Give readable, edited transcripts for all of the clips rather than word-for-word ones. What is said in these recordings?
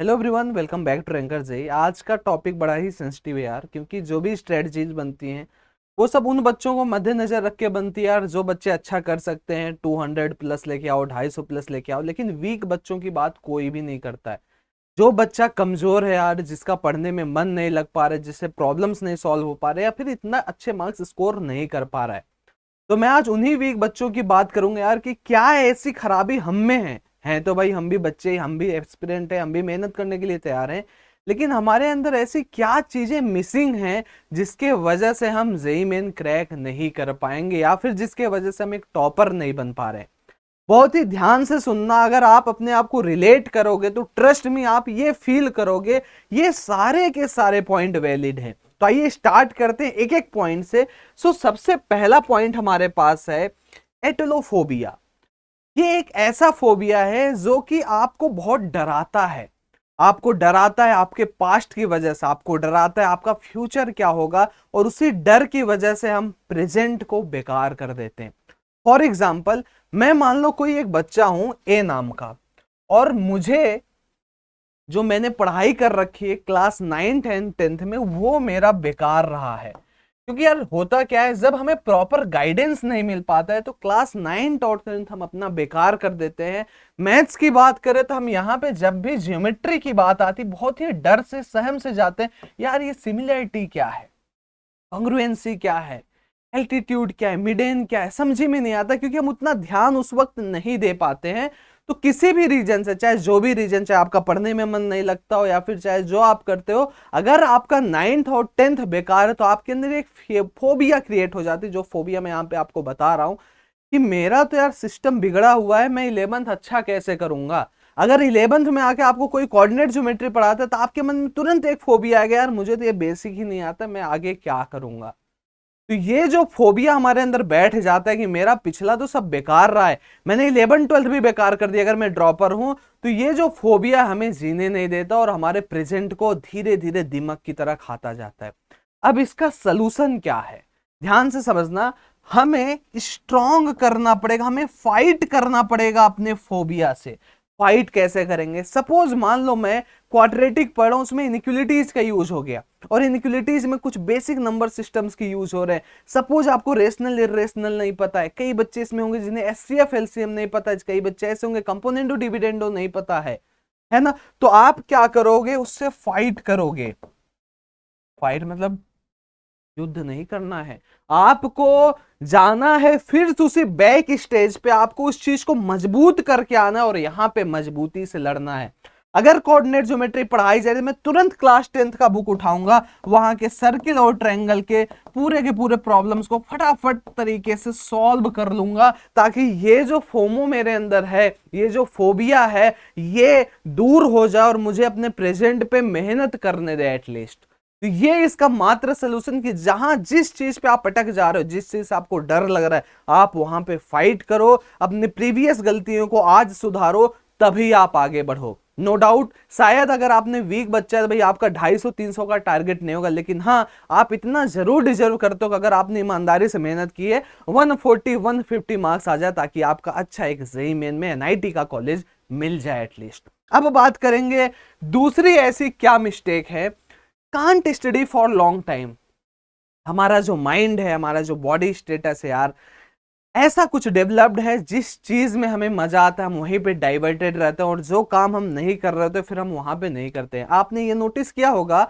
Hello everyone, welcome back to Ranker J. आज का topic बड़ा ही सेंसिटिव है यार, क्योंकि जो भी स्ट्रेटजीज बनती हैं वो सब उन बच्चों को मद्देनजर रख के बनती है यार, जो बच्चे अच्छा कर सकते हैं। 200 प्लस लेके आओ, 250 प्लस लेके आओ, लेकिन वीक बच्चों की बात कोई भी नहीं करता है। जो बच्चा कमजोर है यार, जिसका पढ़ने में मन नहीं लग पा रहा है, जिससे प्रॉब्लम्स नहीं सॉल्व हो पा रहे, या फिर इतना अच्छे मार्क्स स्कोर नहीं कर पा रहा है, तो मैं आज उन्हीं वीक बच्चों की बात करूंगा यार कि क्या ऐसी खराबी हम में है। हैं तो भाई हम भी बच्चे, हम भी एक्सपीरियंट है, हम भी मेहनत करने के लिए तैयार हैं, लेकिन हमारे अंदर ऐसी क्या चीजें मिसिंग हैं जिसके वजह से हम जेईई मेन क्रैक नहीं कर पाएंगे, या फिर जिसके वजह से हम एक टॉपर नहीं बन पा रहे। बहुत ही ध्यान से सुनना। अगर आप अपने आप को रिलेट करोगे तो ट्रस्ट में आप ये फील करोगे ये सारे के सारे पॉइंट वैलिड हैं। तो आइए स्टार्ट करते हैं एक एक पॉइंट से। सबसे पहला पॉइंट हमारे पास है एटोलोफोबिया। ये एक ऐसा फोबिया है जो कि आपको बहुत डराता है। आपको डराता है आपके पास्ट की वजह से, आपको डराता है आपका फ्यूचर क्या होगा, और उसी डर की वजह से हम प्रेजेंट को बेकार कर देते हैं। फॉर एग्जाम्पल, मैं मान लो कोई एक बच्चा हूं ए नाम का, और मुझे जो मैंने पढ़ाई कर रखी है क्लास 9 10 10th में, वो मेरा बेकार रहा है। क्योंकि यार होता क्या है, जब हमें प्रॉपर गाइडेंस नहीं मिल पाता है तो क्लास 9 और 10th हम अपना बेकार कर देते हैं। मैथ्स की बात करें तो हम यहाँ पे जब भी ज्योमेट्री की बात आती बहुत ही डर से सहम से जाते हैं, यार ये सिमिलरिटी क्या है, कॉन्ग्रुएंसी क्या है, एल्टीट्यूड क्या है, मिडेन क्या है, समझ में नहीं आता, क्योंकि हम उतना ध्यान उस वक्त नहीं दे पाते हैं। तो किसी भी रीजन से, चाहे जो भी रीजन, चाहे आपका पढ़ने में मन नहीं लगता हो या फिर चाहे जो आप करते हो, अगर आपका 9th और 10th बेकार है तो आपके अंदर एक फोबिया क्रिएट हो जाती है। जो फोबिया मैं यहाँ पे आपको बता रहा हूं कि मेरा तो यार सिस्टम बिगड़ा हुआ है, मैं 11th अच्छा कैसे करूंगा। अगर 11th में आके आपको कोई कोऑर्डिनेट ज्योमेट्री पढ़ाता है तो आपके मन में तुरंत एक फोबिया आ गया, यार मुझे तो ये बेसिक ही नहीं आता, मैं आगे क्या करूंगा। तो ये जो फोबिया हमारे अंदर बैठ जाता है कि मेरा पिछला तो सब बेकार रहा है, मैंने 11 12 भी बेकार कर दिया, अगर मैं ड्रॉपर हूं, तो ये जो फोबिया हमें जीने नहीं देता और हमारे प्रेजेंट को धीरे धीरे दिमाग की तरह खाता जाता है। अब इसका सलूशन क्या है, ध्यान से समझना। हमें स्ट्रॉन्ग करना पड़ेगा, हमें फाइट करना पड़ेगा अपने फोबिया से। फाइट कैसे करेंगे? सपोज मान लो मैं क्वाड्रेटिक पढ़ रहा हूं, उसमें इनइक्वालिटीज का यूज हो गया, और इनइक्वालिटीज में कुछ बेसिक नंबर सिस्टम्स की यूज हो रहे हैं। सपोज आपको रेशनल इरेशनल नहीं पता है, कई बच्चे इसमें होंगे जिन्हें एचसीएफ एलसीएम नहीं पता है, कई बच्चे ऐसे होंगे कंपोनेंडो डिविडेंडो नहीं पता है ना। तो आप क्या करोगे, उससे फाइट करोगे। फाइट मतलब युद्ध नहीं करना है, आपको जाना है फिर से उसी बैक स्टेज पे, आपको उस चीज को मजबूत करके आना है और यहां पे मजबूती से लड़ना है। अगर कोऑर्डिनेट ज्योमेट्री पढ़ाई जाए तो मैं तुरंत क्लास 10th का बुक उठाऊंगा, वहां के सर्किल और ट्रायंगल के पूरे प्रॉब्लम्स को फटाफट तरीके से सॉल्व कर लूंगा, ताकि ये जो फोमो मेरे अंदर है, ये जो फोबिया है, ये दूर हो जाए और मुझे अपने प्रेजेंट पे मेहनत करने दे एटलीस्ट। तो ये इसका मात्र सोल्यूशन कि जहां जिस चीज पे आप अटक जा रहे हो, जिस चीज से आपको डर लग रहा है, आप वहां पे फाइट करो, अपने प्रीवियस गलतियों को आज सुधारो, तभी आप आगे बढ़ो। नो डाउट, शायद अगर आपने वीक बच्चा है तो भाई आपका 250-300 का टारगेट नहीं होगा, लेकिन हाँ, आप इतना जरूर डिजर्व करते हो कि अगर आपने ईमानदारी से मेहनत की है 140-150 मार्क्स आ जाए, ताकि आपका अच्छा एक जेईई मेन में एनआईटी का कॉलेज मिल जाए एटलीस्ट। अब बात करेंगे दूसरी ऐसी क्या मिस्टेक है, can't study for long time. हमारा जो माइंड है, हमारा जो बॉडी स्टेटस है यार, ऐसा कुछ डेवलप्ड है जिस चीज में हमें मजा आता है हम वहीं पे डाइवर्टेड रहते हैं, और जो काम हम नहीं कर रहे होते फिर हम वहां पे नहीं करते हैं। आपने ये नोटिस किया होगा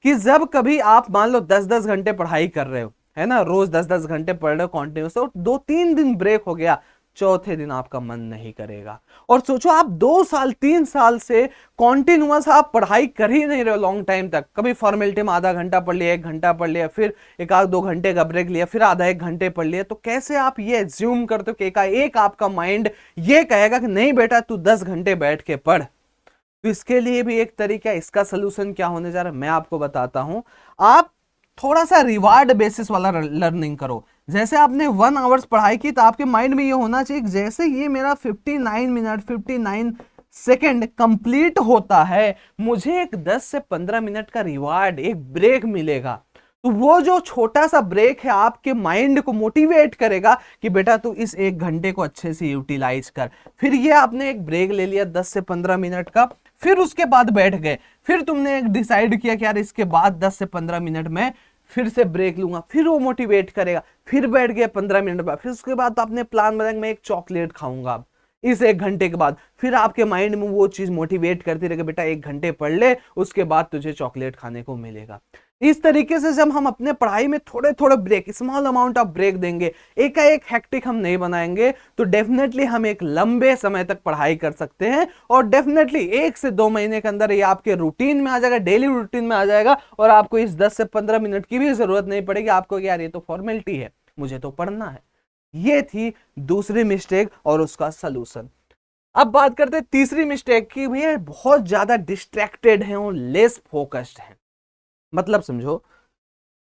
कि जब कभी आप मान लो 10-10 घंटे पढ़ाई कर रहे हो, है ना, रोज 10-10 घंटे पढ़ रहे हो कॉन्टिन्यूस, और 2-3 दिन ब्रेक हो गया, चौथे दिन आपका मन नहीं करेगा। और सोचो आप 2 साल 3 साल से कॉन्टिन्यूअस आप पढ़ाई कर ही नहीं रहे लॉन्ग टाइम तक, कभी फॉर्मेलिटी में आधा घंटा पढ़ लिया, 1 घंटा पढ़ लिया, फिर 1-2 घंटे का ब्रेक लिया, फिर आधा 1 घंटे पढ़ लिया, तो कैसे आप ये एज्यूम करते हो कि एकाएक आपका माइंड ये कहेगा कि नहीं बेटा तू 10 घंटे बैठ के पढ़। तो इसके लिए भी एक तरीका, इसका सोल्यूशन क्या होने जा रहा है मैं आपको बताता हूं। आप थोड़ा सा रिवार्ड बेसिस वाला लर्निंग करो। जैसे आपने 1 आवर्स पढ़ाई की तो आपके माइंड में ये होना चाहिए कि जैसे ये मेरा 59 मिनट 59 सेकेंड कंप्लीट होता है, मुझे एक 10 से 15 मिनट का रिवार्ड, एक ब्रेक मिलेगा। तो वो जो छोटा सा ब्रेक है आपके माइंड को मोटिवेट करेगा कि बेटा तू इस 1 घंटे को अच्छे से यूटिलाइज कर। फिर ये आपने एक ब्रेक ले लिया 10 से 15 मिनट का, फिर उसके बाद बैठ गए, फिर तुमने एक डिसाइड किया कि यार इसके बाद 10 से 15 मिनट में फिर से ब्रेक लूंगा, फिर वो मोटिवेट करेगा, फिर बैठ गए 15 मिनट बाद, फिर उसके बाद तो आपने प्लान बनाया मैं एक चॉकलेट खाऊंगा इस 1 घंटे के बाद, फिर आपके माइंड में वो चीज मोटिवेट करती रहेगी बेटा 1 घंटे पढ़ ले उसके बाद तुझे चॉकलेट खाने को मिलेगा। इस तरीके से जब हम अपने पढ़ाई में थोड़े थोड़े break, small amount of break देंगे, एकाएक हेक्टिक हम नहीं बनाएंगे, तो डेफिनेटली हम एक लंबे समय तक पढ़ाई कर सकते हैं और डेफिनेटली 1 से 2 महीने के अंदर ये आपके रूटीन में आ जाएगा, डेली रूटीन में आ जाएगा और आपको इस 10 से 15 मिनट की भी जरूरत नहीं पड़ेगी। आपको यार ये तो फॉर्मेलिटी है, मुझे तो पढ़ना है। ये थी दूसरी मिस्टेक और उसका सलूशन। अब बात करते हैं तीसरी मिस्टेक की। भैया बहुत ज्यादा डिस्ट्रैक्टेड हैं और लेस फोकस्ड हैं। मतलब समझो,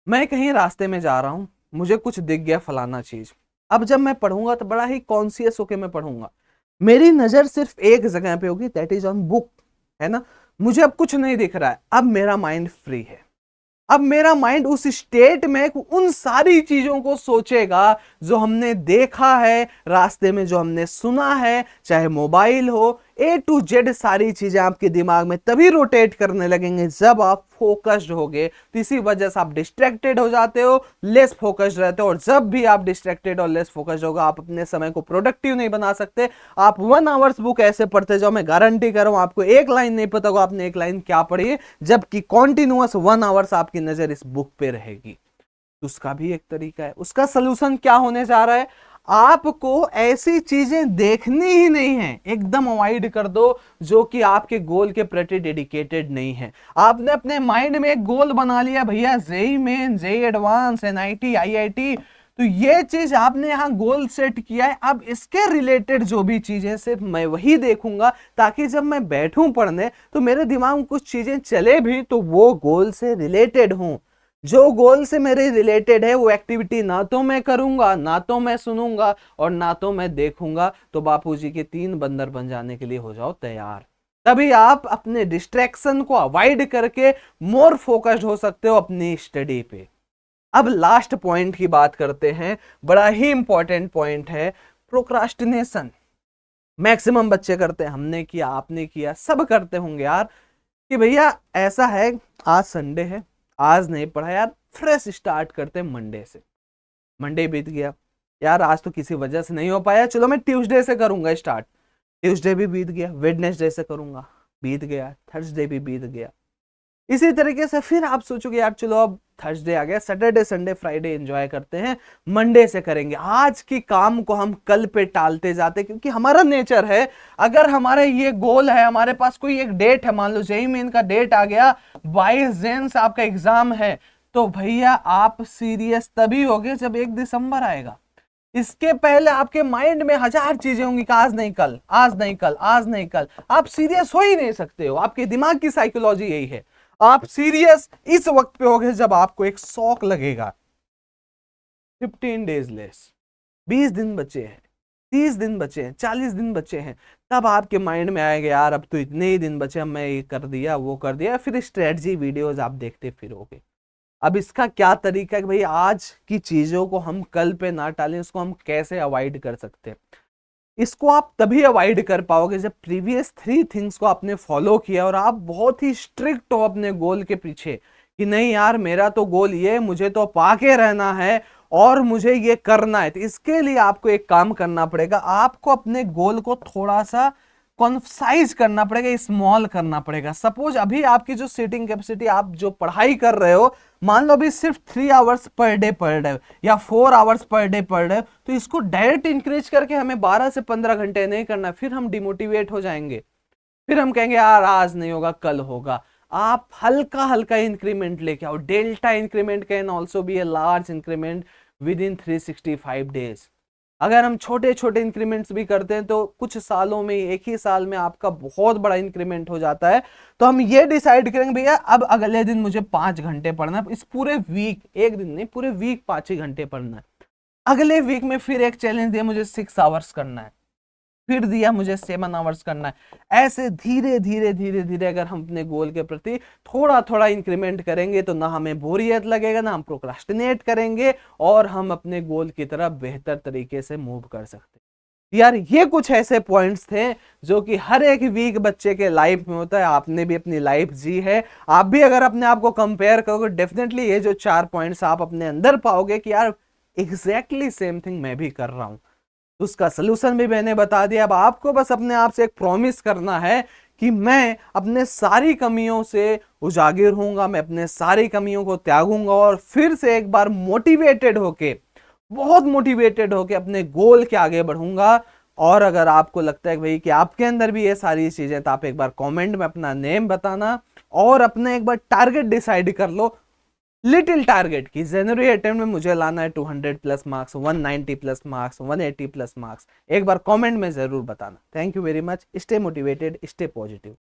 मैं कहीं रास्ते में जा रहा हूं, मुझे कुछ दिख गया फलाना चीज, अब जब मैं पढ़ूंगा तो बड़ा ही कॉन्शियस होकर मैं पढ़ूंगा, मेरी नजर सिर्फ एक जगह पे होगी, दैट इज ऑन बुक, है ना। मुझे अब कुछ नहीं दिख रहा है, अब मेरा माइंड फ्री है, अब मेरा माइंड उस स्टेट में उन सारी चीजों को सोचेगा जो हमने देखा है रास्ते में, जो हमने सुना है, चाहे मोबाइल हो, A to Z सारी चीजें आपके दिमाग में तभी रोटेट करने लगेंगे जब आप फोकस्ड होगे। तो इसी वजह से आप डिस्ट्रैक्टेड हो जाते हो, लेस फोकस्ड रहते हो, और जब भी आप डिस्ट्रैक्टेड और लेस फोकस्ड होगा आप अपने समय को प्रोडक्टिव नहीं बना सकते। आप 1 आवर्स बुक ऐसे पढ़ते जाओ, मैं गारंटी कर रहा हूं आपको एक लाइन नहीं पता होगा आपने एक लाइन क्या पढ़ी है, जबकि कॉन्टिन्यूअस 1 आवर्स आपकी नजर इस बुक पे रहेगी। उसका भी एक तरीका है। उसका सलूशन क्या होने जा रहा है, आपको ऐसी चीजें देखनी ही नहीं है, एकदम अवॉइड कर दो जो कि आपके गोल के प्रति डेडिकेटेड नहीं है। आपने अपने माइंड में एक गोल बना लिया भैया, JEE main, JEE advance, NIT, IIT, तो ये चीज आपने यहां गोल सेट किया है। अब इसके रिलेटेड जो भी चीजें सिर्फ मैं वही देखूंगा, ताकि जब मैं बैठूं पढ़ने तो मेरे दिमाग में कुछ चीजें चले भी तो वो गोल से रिलेटेड हों। जो गोल से मेरे रिलेटेड है वो एक्टिविटी ना तो मैं करूंगा, ना तो मैं सुनूंगा और ना तो मैं देखूंगा, तो बापूजी के 3 बंदर बन जाने के लिए हो जाओ तैयार। तभी आप अपने डिस्ट्रैक्शन को अवॉइड करके मोर फोकस्ड हो सकते हो अपनी स्टडी पे। अब लास्ट पॉइंट की बात करते हैं, बड़ा ही इंपॉर्टेंट पॉइंट है, प्रोक्रास्टिनेशन। मैक्सिमम बच्चे करते हैं, हमने किया, आपने किया, सब करते होंगे यार, कि भैया ऐसा है आज संडे है, आज नहीं पढ़ा यार, फ्रेश स्टार्ट करते हैं मंडे से। मंडे बीत गया यार, आज तो किसी वजह से नहीं हो पाया, चलो मैं ट्यूसडे से करूंगा स्टार्ट। ट्यूसडे भी बीत गया, वेडनेसडे से करूंगा, बीत गया, थर्सडे भी बीत गया। इसी तरीके से फिर आप सोचोगे यार चलो अब थर्सडे आ गया, सैटरडे संडे फ्राइडे एंजॉय करते हैं, मंडे से करेंगे। आज की काम को हम कल पे टालते जाते, क्योंकि हमारा नेचर है, अगर हमारा ये गोल है, हमारे पास कोई एक डेट है, मान लो जेईई मेन का डेट आ गया, 22 जून से आपका एग्जाम है, तो भैया आप सीरियस तभी होगे जब 1 दिसंबर आएगा। इसके पहले आपके माइंड में 1000 चीजें होंगी कि आज नहीं कल, आज नहीं कल, आज नहीं कल, आप सीरियस हो ही नहीं सकते हो। आपके दिमाग की साइकोलॉजी यही है, आप सीरियस इस वक्त पे होगे जब आपको एक शौक लगेगा। 15 डेज लेस, 20 दिन बचे हैं, 30 दिन बचे हैं, 40 दिन बचे हैं, तब आपके माइंड में आएगा यार अब तो इतने ही दिन बचे, मैं ये कर दिया, वो कर दिया, फिर स्ट्रेटजी वीडियोस आप देखते फिरोगे। अब इसका क्या तरीका है कि भाई आज की चीजों को हम कल पे ना टालें, इसको हम कैसे अवॉइड कर सकते हैं। इसको आप तभी अवॉइड कर पाओगे जब प्रीवियस 3 थिंग्स को आपने फॉलो किया और आप बहुत ही स्ट्रिक्ट हो अपने गोल के पीछे, कि नहीं यार मेरा तो गोल ये, मुझे तो पाके रहना है और मुझे ये करना है। तो इसके लिए आपको एक काम करना पड़ेगा, आपको अपने गोल को थोड़ा सा कॉन्साइज करना पड़ेगा, स्मॉल करना पड़ेगा। सपोज अभी आपकी जो सीटिंग कैपेसिटी, आप जो पढ़ाई कर रहे हो, मान लो अभी सिर्फ 3 आवर्स पर डे पढ़ रहे हो या 4 आवर्स पर डे पढ़ रहे हो, तो इसको डायरेक्ट इंक्रीज करके हमें 12 से 15 घंटे नहीं करना, फिर हम डिमोटिवेट हो जाएंगे, फिर हम कहेंगे यार आज नहीं होगा कल होगा। आप हल्का हल्का इंक्रीमेंट लेके आओ। Delta increment can also be a large increment with in 365 days. अगर हम छोटे छोटे इंक्रीमेंट्स भी करते हैं तो कुछ सालों में, एक ही साल में आपका बहुत बड़ा इंक्रीमेंट हो जाता है। तो हम ये डिसाइड करेंगे भैया अब अगले दिन मुझे 5 घंटे पढ़ना है, इस पूरे वीक, एक दिन नहीं पूरे वीक 5 ही घंटे पढ़ना है। अगले वीक में फिर एक चैलेंज दिया मुझे 6 आवर्स करना है, फिर दिया मुझे 7 आवर्स करना है। ऐसे धीरे धीरे धीरे धीरे अगर हम अपने गोल के प्रति थोड़ा थोड़ा इंक्रीमेंट करेंगे तो ना हमें बोरियत लगेगा, ना हम प्रोक्रास्टिनेट करेंगे और हम अपने गोल की तरफ बेहतर तरीके से मूव कर सकते हैं। यार ये कुछ ऐसे पॉइंट्स थे जो कि हर एक वीक बच्चे के लाइफ में होता है। आपने भी अपनी लाइफ जी है, आप भी अगर अपने आप को कंपेयर करोगे डेफिनेटली ये जो 4 पॉइंट्स आप अपने अंदर पाओगे कि यार एग्जैक्टली सेम थिंग मैं भी कर रहा हूं। उसका सलूशन भी मैंने बता दिया। अब आपको बस अपने आप से एक प्रॉमिस करना है कि मैं अपने सारी कमियों से उजागर होऊंगा, मैं अपने सारी कमियों को त्यागूंगा और फिर से एक बार मोटिवेटेड होके, बहुत मोटिवेटेड होके अपने गोल के आगे बढ़ूंगा। और अगर आपको लगता है भाई कि आपके अंदर भी ये सारी चीजें, तो आप एक बार कमेंट में अपना नेम बताना और अपना एक बार टारगेट डिसाइड कर लो, लिटिल टारगेट की जनवरी अटेम्प्ट में मुझे लाना है 200 plus marks, 190 plus marks, 180 plus marks. एक बार कमेंट में जरूर बताना। Thank you very much. Stay motivated, stay positive.